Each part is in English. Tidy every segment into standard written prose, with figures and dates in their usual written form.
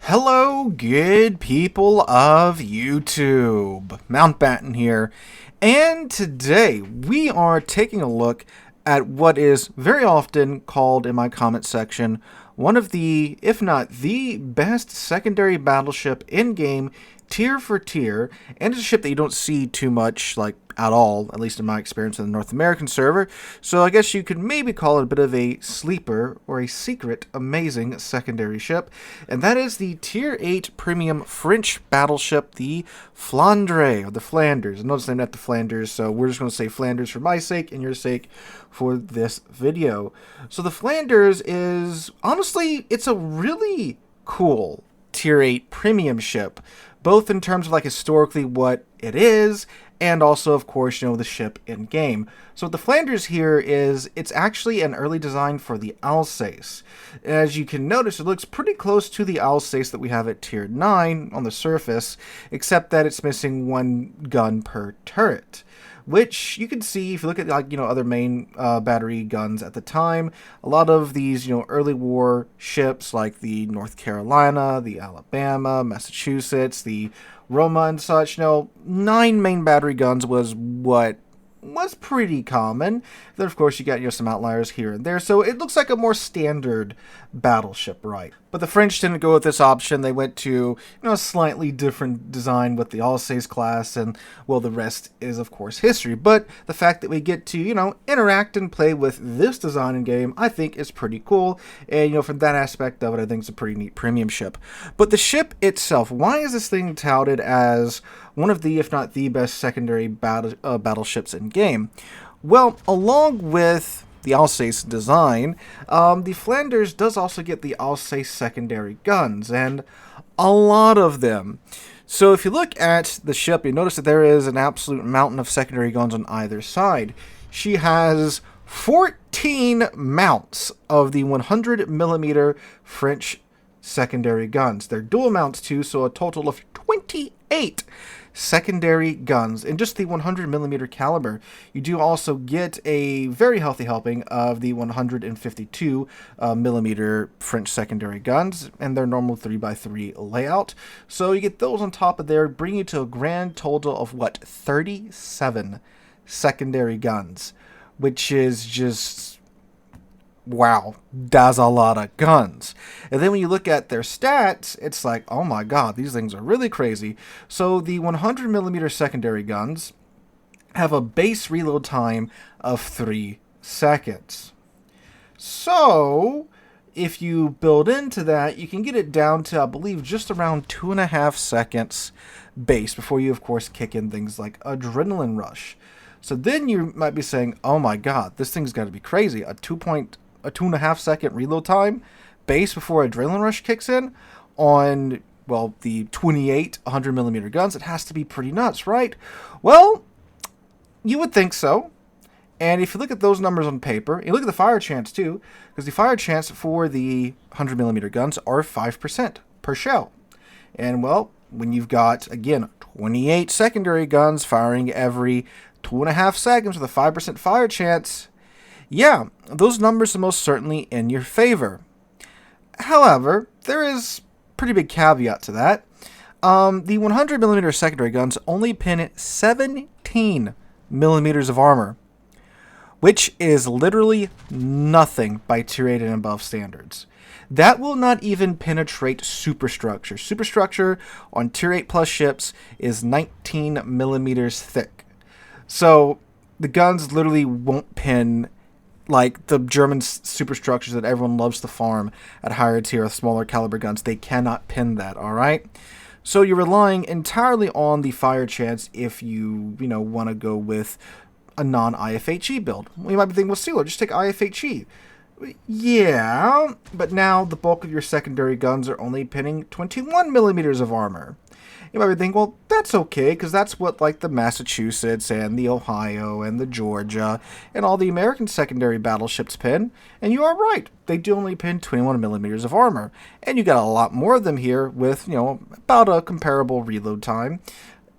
Hello, good people of YouTube. Mountbatten here, and today we are taking a look at what is very often called in my comment section one of the, if not the best secondary battleship in-game, tier for tier, and it's a ship that you don't see too much, like, at all, at least in my experience in the North American server, so I guess you could maybe call it a bit of a sleeper or a secret amazing secondary ship, and that is the Tier 8 premium French battleship, the Flandre, or the Flanders. And notice I'm not the Flanders, so we're just going to say Flanders for my sake and your sake for this video. So the Flanders is, honestly, it's a really cool Tier 8 premium ship, both in terms of like historically what it is, and also, of course, you know, the ship in game. So the Flanders here is, it's actually an early design for the Alsace. As you can notice, it looks pretty close to the Alsace that we have at Tier 9 on the surface, except that it's missing one gun per turret. Which you can see if you look at, like, you know, other main battery guns at the time. A lot of these, you know, early war ships like the North Carolina, the Alabama, Massachusetts, the Roma and such, you know, 9 main battery guns was what was pretty common. Then, of course, you got, you know, some outliers here and there. So it looks like a more standard battleship, right? But the French didn't go with this option. They went to, you know, a slightly different design with the Alsace class, and, well, the rest is, of course, history. But the fact that we get to, you know, interact and play with this design in game, I think is pretty cool. And, you know, from that aspect of it, I think it's a pretty neat premium ship. But the ship itself, why is this thing touted as one of the, if not the best secondary battleships in game? Well, along with the Alsace design, the Flanders does also get the Alsace secondary guns, and a lot of them. So if you look at the ship, you notice that there is an absolute mountain of secondary guns on either side. She has 14 mounts of the 100mm French secondary guns. They're dual mounts too, so a total of 28 secondary guns in just the 100mm caliber. You do also get a very healthy helping of the 152mm French secondary guns and their normal 3x3 layout. So you get those on top of there, bring you to a grand total of what, 37 secondary guns, which is just, wow, that's a lot of guns. And then when you look at their stats, it's like, oh my god, these things are really crazy. So the 100mm secondary guns have a base reload time of 3 seconds. So if you build into that, you can get it down to, I believe, just around 2.5 seconds base before you, of course, kick in things like Adrenaline Rush. So then you might be saying, oh my god, this thing's got to be crazy. A 2.5 second reload time base before Adrenaline Rush kicks in on, well, the 28 100mm guns. It has to be pretty nuts, right? Well, you would think so. And if you look at those numbers on paper, you look at the fire chance too, because the fire chance for the 100mm guns are 5% per shell. And, well, when you've got, again, 28 secondary guns firing every 2.5 seconds with a 5% fire chance, yeah, those numbers are most certainly in your favor. However, there is a pretty big caveat to that. The 100mm secondary guns only pin 17 millimeters of armor, which is literally nothing by Tier 8 and above standards. That will not even penetrate superstructure. Superstructure on Tier 8 plus ships is 19 millimeters thick. So the guns literally won't pin like the German superstructures that everyone loves to farm at higher tier with smaller caliber guns. They cannot pin that, alright? So you're relying entirely on the fire chance if you know, want to go with a non-IFHE build. Well, you might be thinking, well, Sealer, just take IFHE. Yeah, but now the bulk of your secondary guns are only pinning 21 millimeters of armor. You might be thinking, well, that's okay, because that's what, like, the Massachusetts and the Ohio and the Georgia and all the American secondary battleships pin. And you are right. They do only pin 21 millimeters of armor. And you got a lot more of them here with, you know, about a comparable reload time.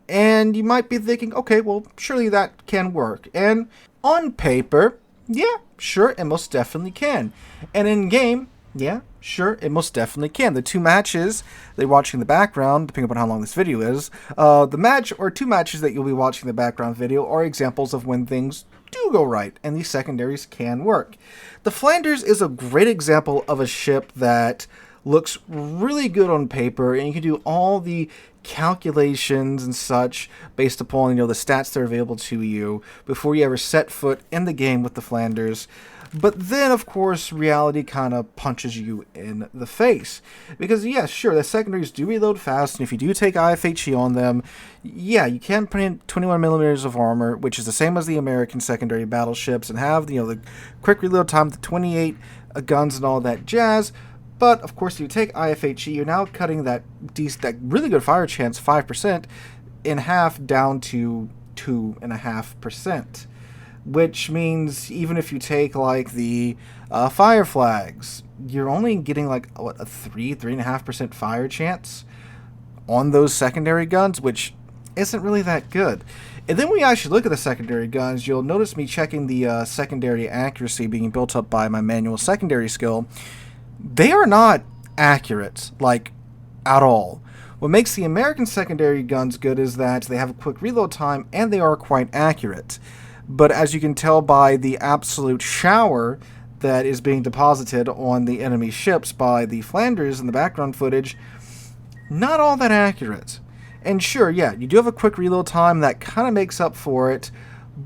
And you might be thinking, okay, well, surely that can work. And on paper, yeah, sure, it most definitely can. And in game, yeah, Sure, it most definitely can. The two matches that you're watching in the background, depending upon how long this video is, the match or two matches that you'll be watching in the background video are examples of when things do go right, and these secondaries can work. The Flanders is a great example of a ship that looks really good on paper, and you can do all the calculations and such based upon, you know, the stats that are available to you before you ever set foot in the game with the Flanders. But then, of course, reality kind of punches you in the face. Because, yeah, sure, the secondaries do reload fast, and if you do take IFHE on them, yeah, you can put in 21 millimeters of armor, which is the same as the American secondary battleships, and have, you know, the quick reload time, the 28 guns and all that jazz. But, of course, if you take IFHE, you're now cutting that really good fire chance, 5%, in half down to 2.5%. Which means even if you take, like, the fire flags, you're only getting, like, what, a 3.5% fire chance on those secondary guns, which isn't really that good. And then when you actually look at the secondary guns, you'll notice me checking the secondary accuracy being built up by my manual secondary skill. They are not accurate, like, at all. What makes the American secondary guns good is that they have a quick reload time and they are quite accurate. But as you can tell by the absolute shower that is being deposited on the enemy ships by the Flanders in the background footage, not all that accurate. And sure, yeah, you do have a quick reload time that kind of makes up for it,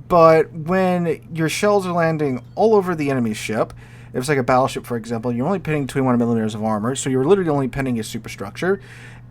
but when your shells are landing all over the enemy ship, if it's like a battleship, for example, you're only pinning 21 millimeters of armor, so you're literally only pinning a superstructure.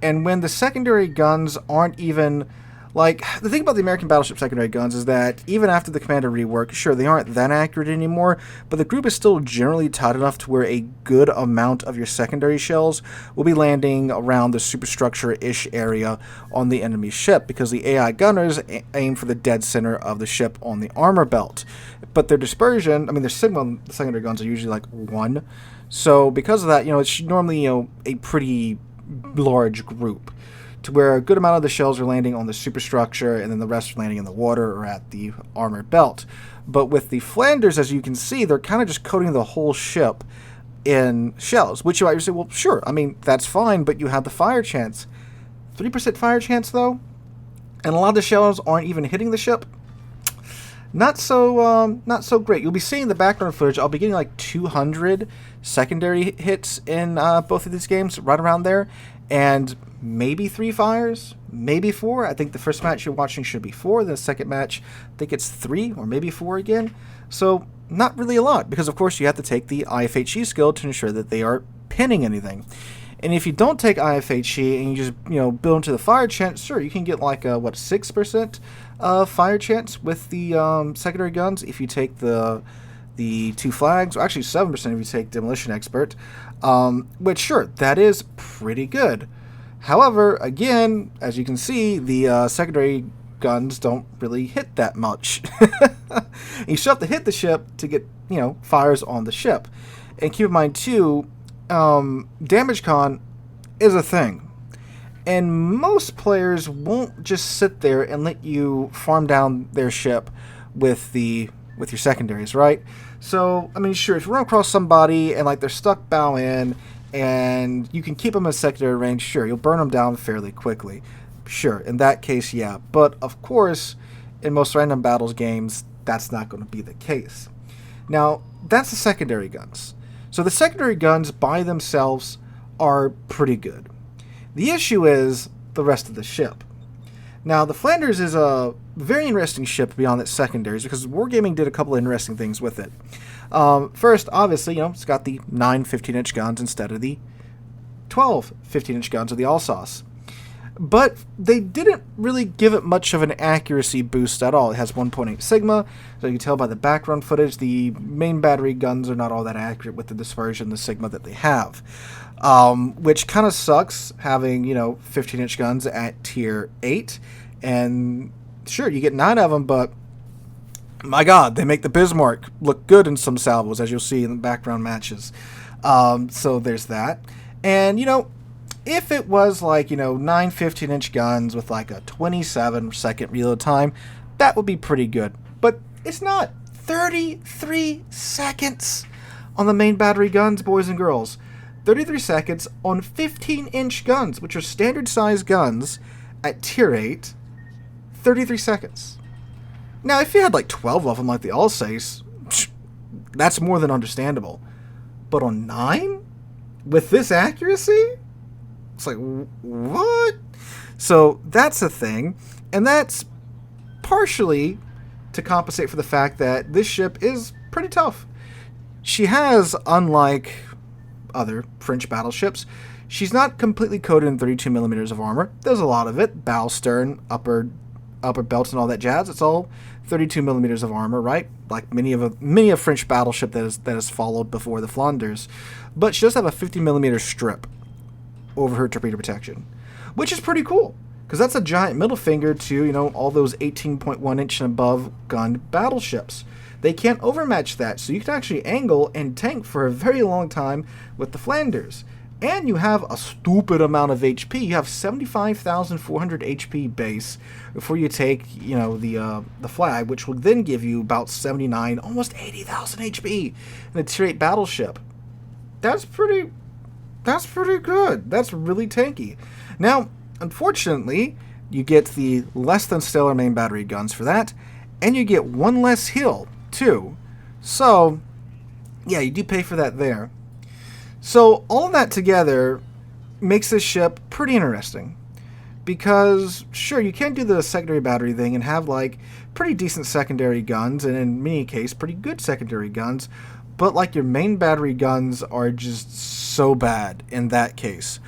And when the secondary guns aren't even... Like, the thing about the American battleship secondary guns is that even after the commander rework, sure, they aren't that accurate anymore, but the group is still generally tight enough to where a good amount of your secondary shells will be landing around the superstructure-ish area on the enemy ship, because the AI gunners aim for the dead center of the ship on the armor belt. But their dispersion, I mean, their sigma on the secondary guns are usually like 1, so because of that, you know, it's normally, you know, a pretty large group, to where a good amount of the shells are landing on the superstructure and then the rest are landing in the water or at the armor belt. But with the Flanders, as you can see, they're kind of just coating the whole ship in shells, which you might say, well, sure, I mean, that's fine, but you have the fire chance. 3% fire chance, though? And a lot of the shells aren't even hitting the ship? Not so great. You'll be seeing the background footage. I'll be getting like 200 secondary hits in both of these games, right around there, and maybe 3 fires, maybe 4. I think the first match you're watching should be 4. The second match, I think it's 3 or maybe 4 again. So not really a lot, because of course you have to take the IFHE skill to ensure that they are pinning anything. And if you don't take IFHE and you just, you know, build into the fire chance, sure, you can get like a, what, 6% fire chance with the secondary guns if you take the 2 flags, or actually 7% if you take Demolition Expert, which, sure, that is pretty good. However, again, as you can see, the secondary guns don't really hit that much. You still have to hit the ship to get, you know, fires on the ship. And keep in mind, too, damage con is a thing. And most players won't just sit there and let you farm down their ship with your secondaries, right? So, I mean, sure, if you run across somebody and, like, they're stuck bow in, and you can keep them in secondary range, sure, you'll burn them down fairly quickly. Sure, in that case, yeah. But, of course, in most random battles games, that's not going to be the case. Now, that's the secondary guns. So the secondary guns by themselves are pretty good. The issue is the rest of the ship. Now, the Flanders is a very interesting ship beyond its secondaries, because Wargaming did a couple of interesting things with it. First, obviously, you know, it's got the 9 15-inch guns instead of the 12 15-inch guns of the Alsace. But they didn't really give it much of an accuracy boost at all. It has 1.8 Sigma, so you can tell by the background footage, the main battery guns are not all that accurate with the dispersion, the Sigma that they have. Which kind of sucks, having, you know, 15-inch guns at tier 8. And sure, you get 9 of them, but my god, they make the Bismarck look good in some salvos, as you'll see in the background matches. So there's that. And, you know, if it was like, you know, 9 15-inch guns with like a 27-second reload time, that would be pretty good. But it's not. 33 seconds on the main battery guns, boys and girls. 33 seconds on 15-inch guns, which are standard-size guns at Tier 8, 33 seconds. Now, if you had like 12 of them like the Alsace, that's more than understandable. But on 9? With this accuracy? It's like, what? So that's a thing, and that's partially to compensate for the fact that this ship is pretty tough. She has, unlike other French battleships, she's not completely coated in 32 millimeters of armor. There's a lot of it, bow, stern, upper belts, and all that jazz. It's all 32 millimeters of armor, right? Like many a French battleship that has followed before the Flandres. But she does have a 50 millimeter strip over her torpedo protection, which is pretty cool, because that's a giant middle finger to, all those 18.1 inch and above gun battleships. They can't overmatch that, so you can actually angle and tank for a very long time with the Flanders. And you have a stupid amount of HP. You have 75,400 HP base before you take, the flag, which will then give you about 79, almost 80,000 HP in a Tier 8 battleship. That's pretty good. That's really tanky. Now, unfortunately, you get the less than stellar main battery guns for that, and you get one less heal, too. So, yeah, you do pay for that there. So, all of that together makes this ship pretty interesting. Because, sure, you can do the secondary battery thing and have, pretty decent secondary guns, and in many cases, pretty good secondary guns, but, your main battery guns are just so bad in that case.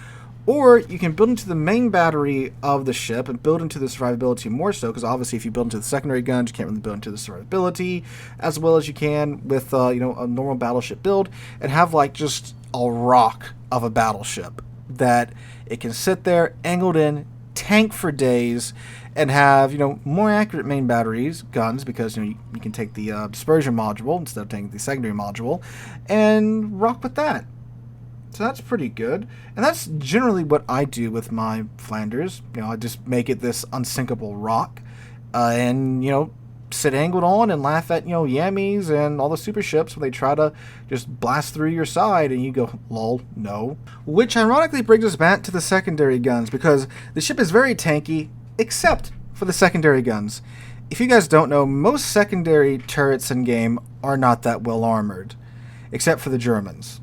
Or you can build into the main battery of the ship and build into the survivability more so, because obviously if you build into the secondary guns, you can't really build into the survivability as well as you can with, a normal battleship build, and have, just a rock of a battleship that it can sit there, angled in, tank for days, and have, more accurate main batteries, guns, because, you can take the dispersion module instead of taking the secondary module, and rock with that. So that's pretty good. And that's generally what I do with my Flanders. I just make it this unsinkable rock, and, sit angled on and laugh at, Yammies and all the super ships when they try to just blast through your side, and you go, lol, no. Which ironically brings us back to the secondary guns, because the ship is very tanky, except for the secondary guns. If you guys don't know, most secondary turrets in game are not that well armored, except for the Germans.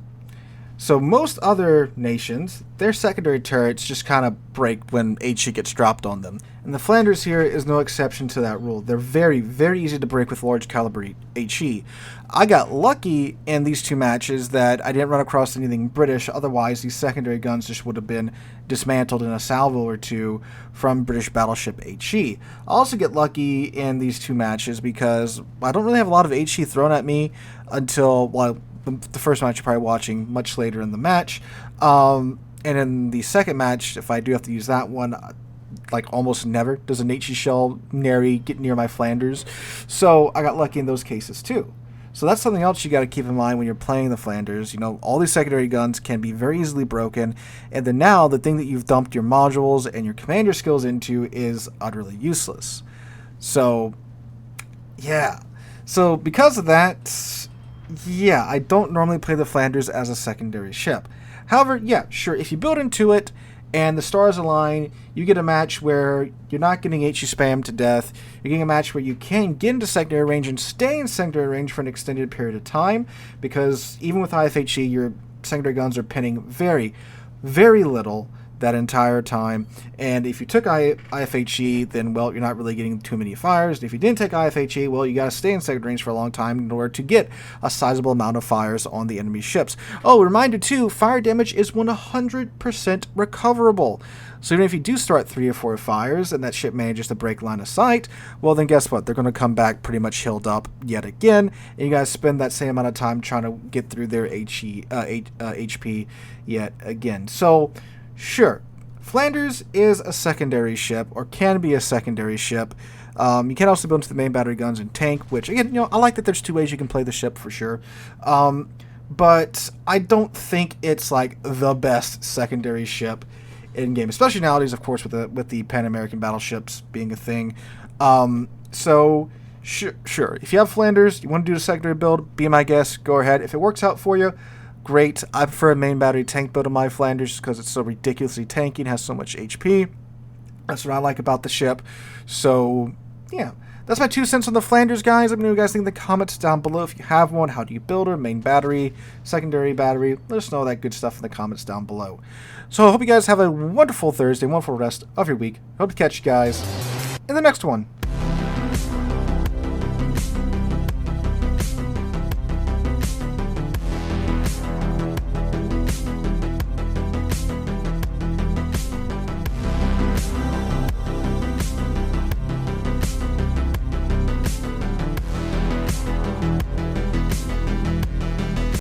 So most other nations, their secondary turrets just kind of break when HE gets dropped on them. And the Flanders here is no exception to that rule. They're very, very easy to break with large caliber HE. I got lucky in these two matches that I didn't run across anything British, otherwise these secondary guns just would have been dismantled in a salvo or two from British battleship HE. I also get lucky in these two matches because I don't really have a lot of HE thrown at me until, the first match you're probably watching much later in the match. And in the second match, if I do have to use that one, almost never does an HE shell nary get near my Flanders. So I got lucky in those cases too. So that's something else you got to keep in mind when you're playing the Flanders. All these secondary guns can be very easily broken. And then now the thing that you've dumped your modules and your commander skills into is utterly useless. So, yeah. So because of that, yeah, I don't normally play the Flanders as a secondary ship. However, yeah, sure, if you build into it and the stars align, you get a match where you're not getting HE spammed to death. You're getting a match where you can get into secondary range and stay in secondary range for an extended period of time, because even with IFHE, your secondary guns are pinning very, very little that entire time. And if you took IFHE, then, well, you're not really getting too many fires. If you didn't take IFHE, well, you got to stay in second range for a long time in order to get a sizable amount of fires on the enemy ships. Oh, reminder too, fire damage is 100% recoverable. So even if you do start 3 or 4 fires and that ship manages to break line of sight, well, then guess what? They're going to come back pretty much healed up yet again, and you guys spend that same amount of time trying to get through their HP yet again. So, sure, Flanders is a secondary ship, or can be a secondary ship. You can also build into the main battery guns and tank, which, again, I like that there's 2 ways you can play the ship for sure. But I don't think it's the best secondary ship in game, especially nowadays, of course, with the Pan American battleships being a thing. So sure, if you have Flanders, you want to do a secondary build, be my guest, go ahead. If it works out for you, great. I prefer a main battery tank build on my Flanders just because it's so ridiculously tanky and has so much HP. That's what I like about the ship. So, yeah. That's my 2 cents on the Flanders, guys. Let me know what you guys think in the comments down below. If you have one, how do you build her? Main battery, secondary battery. Let us know all that good stuff in the comments down below. So I hope you guys have a wonderful Thursday, wonderful rest of your week. Hope to catch you guys in the next one.